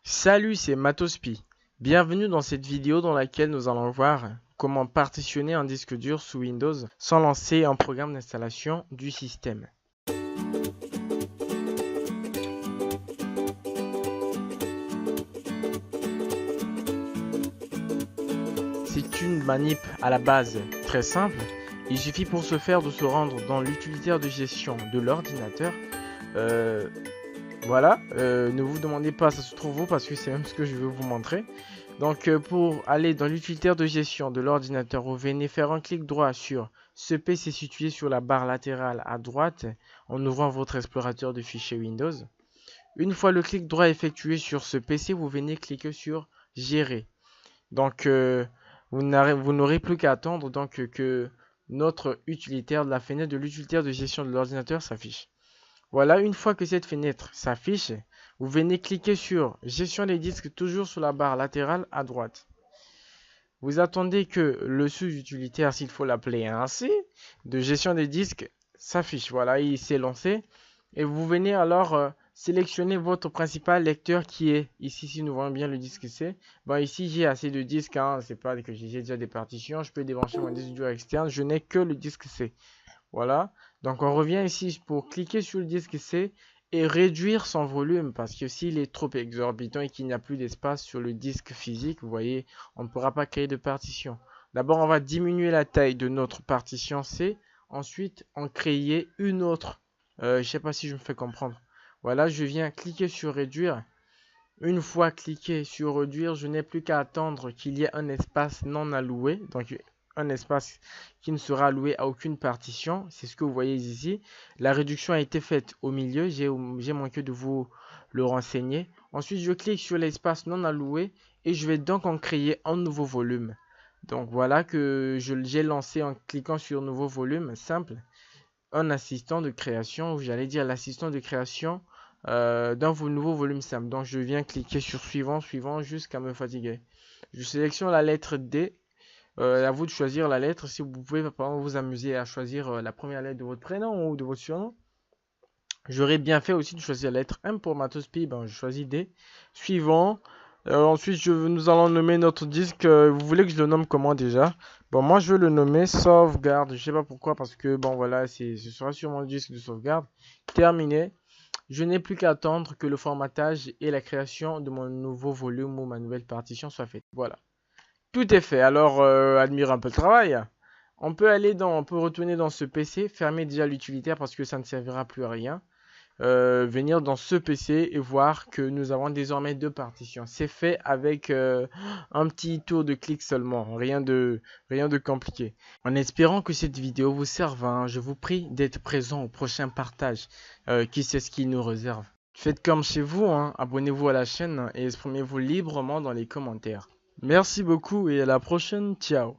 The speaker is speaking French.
Salut, c'est Matospi. Bienvenue dans cette vidéo dans laquelle nous allons voir comment partitionner un disque dur sous Windows sans lancer un programme d'installation du système. C'est une manip à la base très simple. Il suffit pour ce faire de se rendre dans l'utilitaire de gestion de l'ordinateur. Voilà, ne vous demandez pas ça se trouve où parce que c'est même ce que je vais vous montrer. Donc pour aller dans l'utilitaire de gestion de l'ordinateur, vous venez faire un clic droit sur ce PC situé sur la barre latérale à droite en ouvrant votre explorateur de fichiers Windows. Une fois le clic droit effectué sur ce PC, vous venez cliquer sur gérer. Donc vous n'aurez plus qu'à attendre donc que notre utilitaire, la fenêtre de l'utilitaire de gestion de l'ordinateur s'affiche. Voilà, une fois que cette fenêtre s'affiche, vous venez cliquer sur gestion des disques toujours sur la barre latérale à droite. Vous attendez que le sous-utilitaire, s'il faut l'appeler ainsi, de gestion des disques s'affiche. Voilà, il s'est lancé. Et vous venez alors sélectionner votre principal lecteur qui est ici, si nous voyons bien le disque C. Bon, ici, j'ai assez de disques, hein, c'est pas que j'ai déjà des partitions. Je peux débrancher mon disque dur externe. Je n'ai que le disque C. Voilà, donc on revient ici pour cliquer sur le disque C et réduire son volume parce que s'il est trop exorbitant et qu'il n'y a plus d'espace sur le disque physique, vous voyez, on ne pourra pas créer de partition. D'abord, on va diminuer la taille de notre partition C, ensuite on créer une autre. Je ne sais pas si je me fais comprendre. Voilà, je viens cliquer sur réduire. Une fois cliqué sur réduire, je n'ai plus qu'à attendre qu'il y ait un espace non alloué. Donc un espace qui ne sera alloué à aucune partition. C'est ce que vous voyez ici. La réduction a été faite au milieu. J'ai manqué de vous le renseigner. Ensuite, je clique sur l'espace non alloué et je vais donc en créer un nouveau volume. Donc voilà que j'ai lancé en cliquant sur nouveau volume simple un assistant de création, ou j'allais dire l'assistant de création d'un nouveau volume simple. Donc je viens cliquer sur suivant, suivant jusqu'à me fatiguer. Je sélectionne la lettre D. À vous de choisir la lettre. Si vous pouvez par exemple vous amuser à choisir la première lettre de votre prénom ou de votre surnom. J'aurais bien fait aussi de choisir la lettre M pour Matospi. Ben, je choisis D. Suivant. Ensuite, nous allons nommer notre disque. Vous voulez que je le nomme comment déjà? Bon, moi je veux le nommer sauvegarde. Je sais pas pourquoi parce que bon voilà, ce sera sur mon disque de sauvegarde. Terminé. Je n'ai plus qu'à attendre que le formatage et la création de mon nouveau volume ou ma nouvelle partition soient faites. Voilà. Tout est fait. Alors, admire un peu le travail. On peut retourner dans ce PC, fermer déjà l'utilitaire parce que ça ne servira plus à rien. Venir dans ce PC et voir que nous avons désormais deux partitions. C'est fait avec un petit tour de clic seulement, rien de compliqué. En espérant que cette vidéo vous serve, hein, je vous prie d'être présent au prochain partage. Qui sait ce qu'il nous réserve. Faites comme chez vous, hein, abonnez-vous à la chaîne et exprimez-vous librement dans les commentaires. Merci beaucoup et à la prochaine, ciao.